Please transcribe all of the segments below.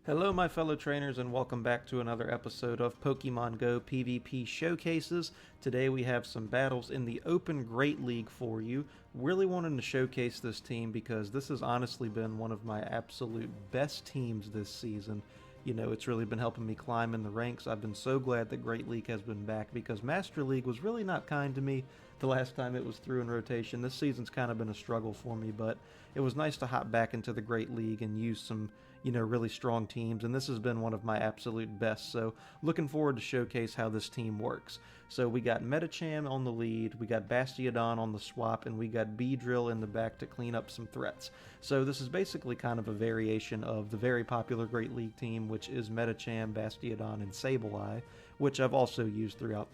Hello, my fellow trainers, and welcome back to another episode of Pokemon Go PvP Showcases. Today we have some battles in the Open Great League for you. Really wanting to showcase this team because this has honestly been one of my absolute best teams this season. You know, it's really been helping me climb in the ranks. I've been so glad that Great League has been back because Master League was really not kind to me the last time it was through in rotation. This season's kind of been a struggle for me, but it was nice to hop back into the Great League and use some, really strong teams, and this has been one of my absolute best, so looking forward to showcase how this team works. So we got Medicham on the lead, we got Bastiodon on the swap, and we got Beedrill in the back to clean up some threats. So this is basically kind of a variation of the very popular Great League team, which is Medicham, Bastiodon, and Sableye, which I've also used throughout,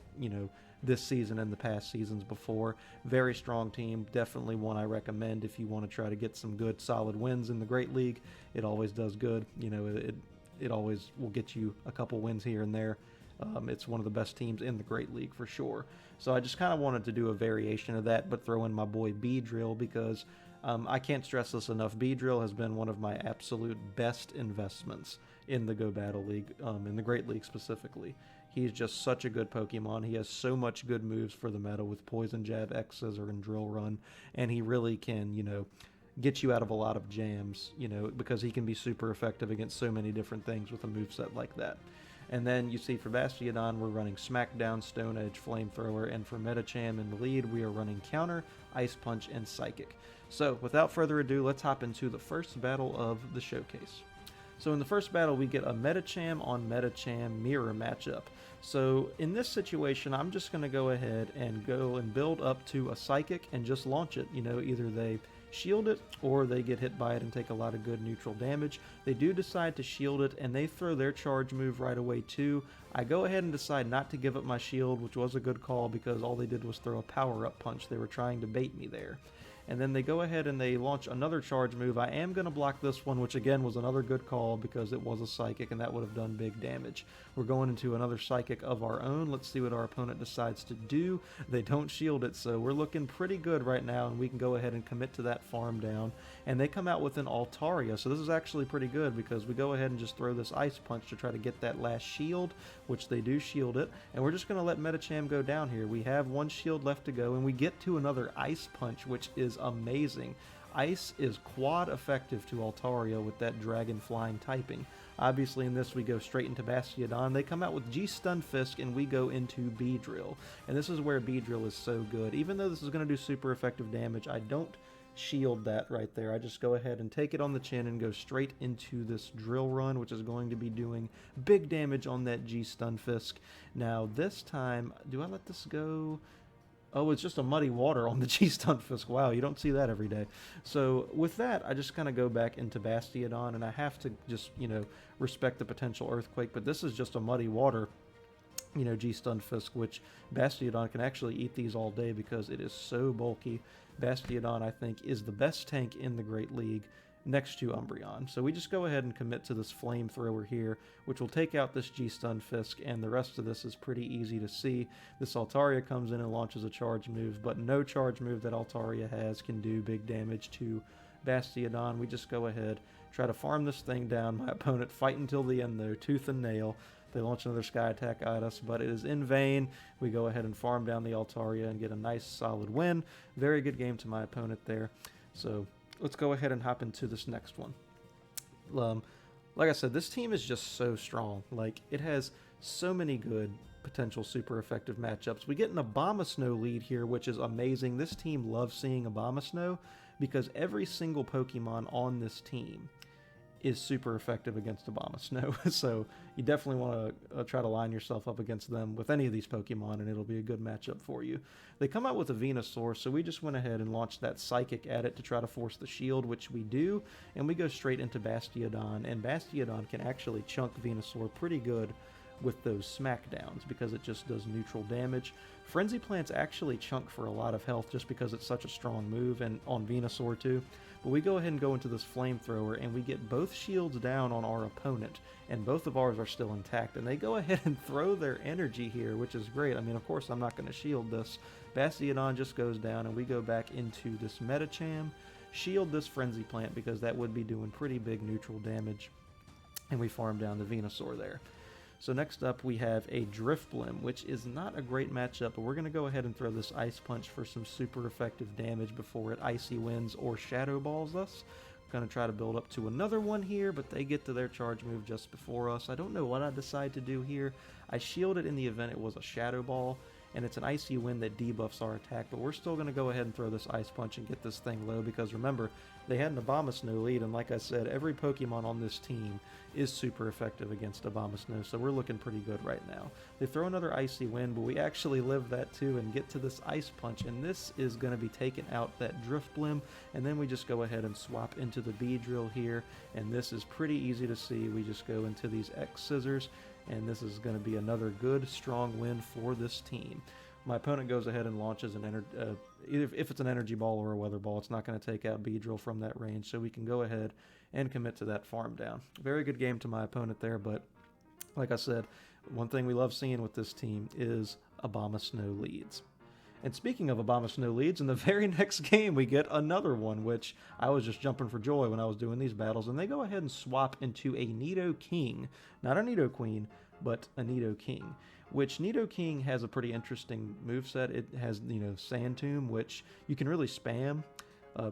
this season and the past seasons before. Very strong team, definitely one I recommend if you want to try to get some good solid wins in the Great League. It always does good. It always will get you a couple wins here and there. It's one of the best teams in the Great League for sure. So I just kind of wanted to do a variation of that, but throw in my boy Beedrill because I can't stress this enough. Beedrill has been one of my absolute best investments in the Go Battle League, in the Great League specifically. He's just such a good Pokemon. He has so much good moves for the meta with Poison Jab, X Scissor, and Drill Run, and he really can, get you out of a lot of jams, because he can be super effective against so many different things with a moveset like that. And then you see for Bastiodon, we're running Smackdown, Stone Edge, Flamethrower, and for Medicham in the lead, we are running Counter, Ice Punch, and Psychic. So without further ado, let's hop into the first battle of the showcase. So in the first battle, we get a Medicham on Medicham mirror matchup. So in this situation, I'm just going to go ahead and build up to a Psychic and just launch it. Either they shield it or they get hit by it and take a lot of good neutral damage. They do decide to shield it and they throw their charge move right away too. I go ahead and decide not to give up my shield, which was a good call because all they did was throw a power-up punch. They were trying to bait me there. And then they go ahead and they launch another charge move. I am going to block this one, which again was another good call because it was a Psychic and that would have done big damage. We're going into another Psychic of our own. Let's see what our opponent decides to do. They don't shield it, so we're looking pretty good right now, and we can go ahead and commit to that farm down. And they come out with an Altaria, so this is actually pretty good because we go ahead and just throw this Ice Punch to try to get that last shield, which they do shield it. And we're just going to let Medicham go down here. We have one shield left to go, and we get to another Ice Punch, which is amazing. Ice is quad effective to Altaria with that dragon flying typing. Obviously in this we go straight into Bastiodon. They come out with G-Stunfisk and we go into Beedrill. And this is where Beedrill is so good. Even though this is going to do super effective damage, I don't shield that right there. I just go ahead and take it on the chin and go straight into this Drill Run, which is going to be doing big damage on that G-Stunfisk. Now this time, do I let this go? Oh, it's just a Muddy Water on the G-Stunfisk. Wow, you don't see that every day. So with that, I just kind of go back into Bastiodon, and I have to just, respect the potential Earthquake, but this is just a Muddy Water, G-Stunfisk, which Bastiodon can actually eat these all day because it is so bulky. Bastiodon, I think, is the best tank in the Great League next to Umbreon. So we just go ahead and commit to this Flamethrower here, which will take out this G-Stunfisk, and the rest of this is pretty easy to see. This Altaria comes in and launches a charge move, but no charge move that Altaria has can do big damage to Bastiodon. We just go ahead, try to farm this thing down. My opponent fight until the end though, tooth and nail. They launch another Sky Attack at us, but it is in vain. We go ahead and farm down the Altaria and get a nice solid win. Very good game to my opponent there. So let's go ahead and hop into this next one. Like I said, this team is just so strong. Like, it has so many good potential super effective matchups. We get an Abomasnow lead here, which is amazing. This team loves seeing Abomasnow because every single Pokemon on this team is super effective against Abomasnow. So you definitely want to try to line yourself up against them with any of these Pokemon, and it'll be a good matchup for you. They come out with a Venusaur, so we just went ahead and launched that Psychic at it to try to force the shield, which we do, and we go straight into Bastiodon, and Bastiodon can actually chunk Venusaur pretty good with those smackdowns because it just does neutral damage. Frenzy Plants actually chunk for a lot of health just because it's such a strong move, and on Venusaur too. But we go ahead and go into this Flamethrower, and we get both shields down on our opponent, and both of ours are still intact, and they go ahead and throw their energy here, which is great. I mean, of course I'm not going to shield this. Bastiodon just goes down, and we go back into this Medicham, shield this Frenzy Plant because that would be doing pretty big neutral damage. and we farm down the Venusaur there. So next up we have a Drifblim, which is not a great matchup, but we're going to go ahead and throw this Ice Punch for some super effective damage before it Icy Winds or Shadow Balls us. Going to try to build up to another one here, but they get to their charge move just before us. I don't know what I decide to do here. I shielded in the event it was a Shadow Ball, and it's an Icy Wind that debuffs our attack, but we're still going to go ahead and throw this Ice Punch and get this thing low, because remember, they had an Abomasnow lead, and like I said, every Pokemon on this team is super effective against Abomasnow, so we're looking pretty good right now. They throw another Icy Wind, but we actually live that too and get to this Ice Punch, and this is going to be taking out that Drifblim, and then we just go ahead and swap into the Beedrill here, and this is pretty easy to see. We just go into these X Scissors, and this is going to be another good, strong win for this team. My opponent goes ahead and launches an if it's an Energy Ball or a Weather Ball, it's not going to take out Beedrill from that range, so we can go ahead and commit to that farm down. Very good game to my opponent there, but like I said, one thing we love seeing with this team is Abomasnow leads. And speaking of Abomasnow leads, in the very next game we get another one, which I was just jumping for joy when I was doing these battles, and they go ahead and swap into a Nidoking. Not a Nidoqueen, but a Nidoking. Which Nidoking has a pretty interesting moveset. It has, Sand Tomb, which you can really spam,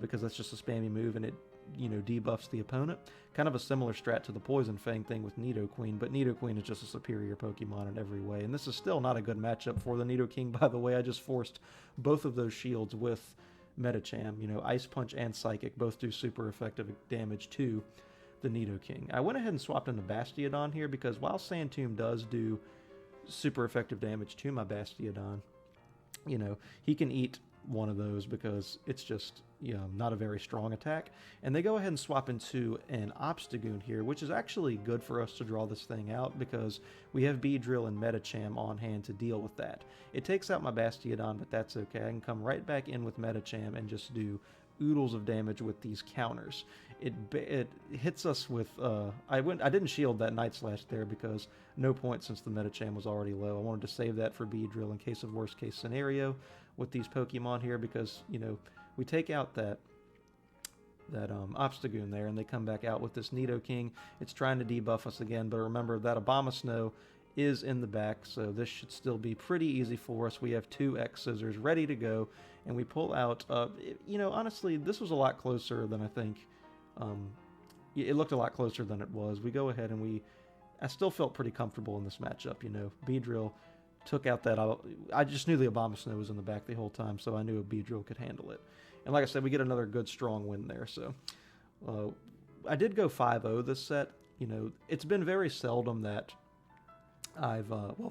because that's just a spammy move, and it, debuffs the opponent. Kind of a similar strat to the Poison Fang thing with Nidoqueen, but Nidoqueen is just a superior Pokemon in every way. And this is still not a good matchup for the Nidoking, by the way. I just forced both of those shields with Medicham. Ice Punch and Psychic both do super effective damage to the Nidoking. I went ahead and swapped into Bastiodon here, because while Sand Tomb does do super effective damage to my Bastiodon, he can eat one of those because it's just not a very strong attack. And they go ahead and swap into an Obstagoon here, which is actually good for us to draw this thing out, because we have Beedrill and Medicham on hand to deal with that. It takes out my Bastiodon, but that's okay. I can come right back in with Medicham and just do oodles of damage with these counters. It hits us with I didn't shield that Night Slash there because no point, since the Medicham was already low. I wanted to save that for Beedrill in case of worst case scenario with these Pokemon here, because we take out that Obstagoon there, and they come back out with this Nidoking. It's trying to debuff us again, but remember that Abomasnow is in the back, so this should still be pretty easy for us. We have two X Scissors ready to go, and we pull out, honestly, this was a lot closer than I think. It looked a lot closer than it was. We go ahead and I still felt pretty comfortable in this matchup. Beedrill took out that, I just knew the Abomasnow was in the back the whole time, so I knew a Beedrill could handle it. And like I said, we get another good strong win there, so I did go 5-0 this set. It's been very seldom that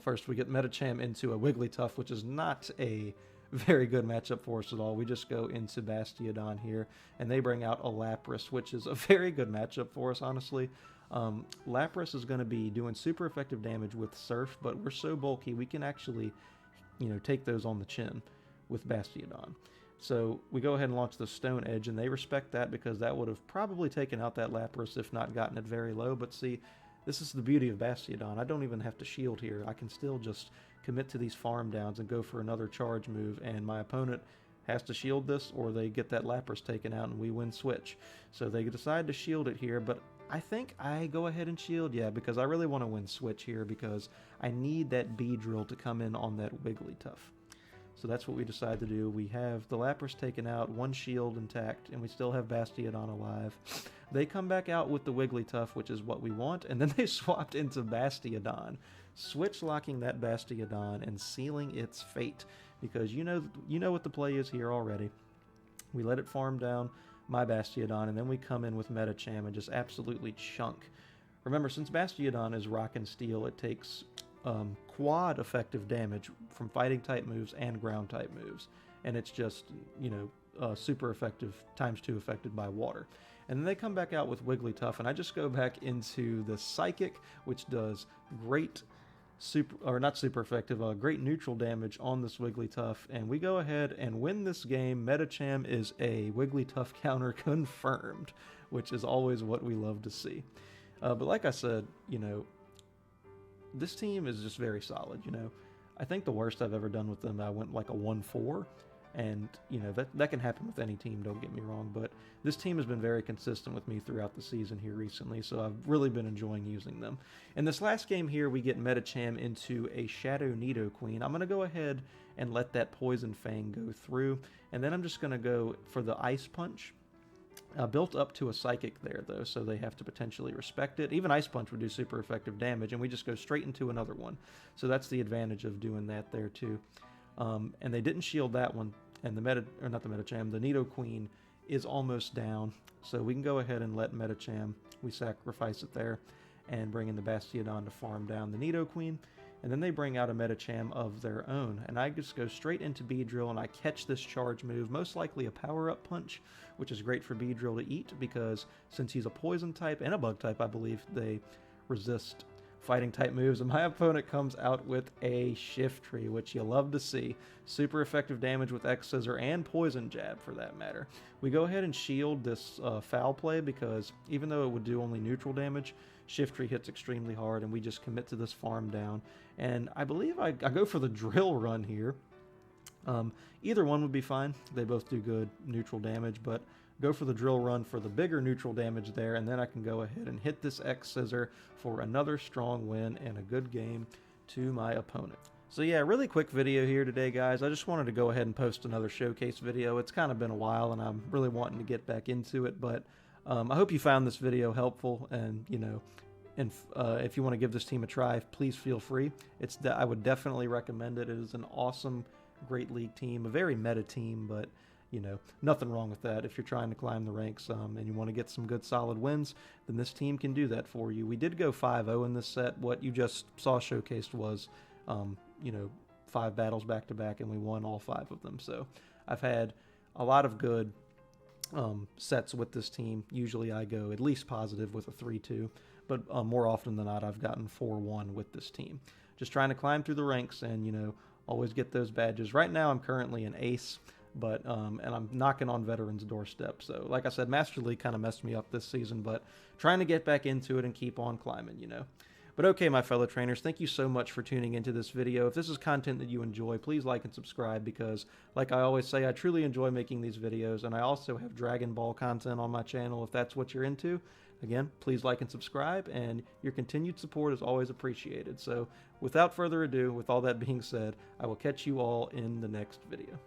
first we get Medicham into a Wigglytuff, which is not a very good matchup for us at all. We just go into Bastiodon here, and they bring out a Lapras, which is a very good matchup for us, honestly. Lapras is going to be doing super effective damage with Surf, but we're so bulky, we can actually, take those on the chin with Bastiodon. So we go ahead and launch the Stone Edge, and they respect that, because that would have probably taken out that Lapras if not gotten it very low. But see, this is the beauty of Bastiodon. I don't even have to shield here. I can still just commit to these farm downs and go for another charge move, and my opponent has to shield this, or they get that Lapras taken out and we win switch. So they decide to shield it here, but I think I go ahead and shield, because I really want to win switch here, because I need that Beedrill to come in on that Wigglytuff. So that's what we decide to do. We have the Lapras taken out, one shield intact, and we still have Bastiodon alive. They come back out with the Wigglytuff, which is what we want, and then they swapped into Bastiodon, switch locking that Bastiodon and sealing its fate, because you know what the play is here already. We let it farm down my Bastiodon, and then we come in with Medicham and just absolutely chunk. Remember, since Bastiodon is Rock and Steel, it takes quad effective damage from fighting type moves and ground type moves, and it's just super effective _2 affected by water. And then they come back out with Wigglytuff, and I just go back into the Psychic, which does great great neutral damage on this Wigglytuff, and we go ahead and win this game. Medicham is a Wigglytuff counter confirmed, which is always what we love to see. But like I said, this team is just very solid. I think the worst I've ever done with them, I went like a 1-4, And, you know, that can happen with any team, don't get me wrong, but this team has been very consistent with me throughout the season here recently, so I've really been enjoying using them. In this last game here, we get Medicham into a Shadow Nidoqueen. I'm going to go ahead and let that Poison Fang go through, and then I'm just going to go for the Ice Punch. Built up to a Psychic there, though, so they have to potentially respect it. Even Ice Punch would do super effective damage, and we just go straight into another one. So that's the advantage of doing that there, too. And they didn't shield that one, and the Nidoqueen is almost down, so we can go ahead and let Medicham, we sacrifice it there, and bring in the Bastiodon to farm down the Nidoqueen, and then they bring out a Medicham of their own, and I just go straight into Beedrill, and I catch this charge move, most likely a power-up punch, which is great for Beedrill to eat, because since he's a poison type and a bug type, I believe, they resist fighting type moves, and my opponent comes out with a Shiftry, which you love to see. Super effective damage with X Scissor and Poison Jab, for that matter. We go ahead and shield this Foul Play, because even though it would do only neutral damage, Shiftry hits extremely hard, and we just commit to this farm down. And I believe I go for the Drill Run here. Either one would be fine. They both do good neutral damage, but go for the Drill Run for the bigger neutral damage there, and then I can go ahead and hit this X Scissor for another strong win and a good game to my opponent. So yeah, really quick video here today, guys. I just wanted to go ahead and post another showcase video. It's kind of been a while, and I'm really wanting to get back into it, but I hope you found this video helpful, and, you know, and if you want to give this team a try, please feel free. I would definitely recommend it. It is an awesome Great League team, a very meta team, but you know, nothing wrong with that. If you're trying to climb the ranks and you want to get some good solid wins, then this team can do that for you. We did go 5-0 in this set. What you just saw showcased was, you know, 5 battles back to back, and we won all 5 of them. So I've had a lot of good sets with this team. Usually I go at least positive with a 3-2, but more often than not, I've gotten 4-1 with this team. Just trying to climb through the ranks and, you know, always get those badges. Right now I'm currently an ace, but and I'm knocking on veterans' doorstep. So like I said, Master League kind of messed me up this season, but trying to get back into it and keep on climbing, you know. But okay, my fellow trainers, thank you so much for tuning into this video. If this is content that you enjoy, please like and subscribe, because like I always say, I truly enjoy making these videos, and I also have Dragon Ball content on my channel if that's what you're into. Again, please like and subscribe, and your continued support is always appreciated. So without further ado, with all that being said, I will catch you all in the next video.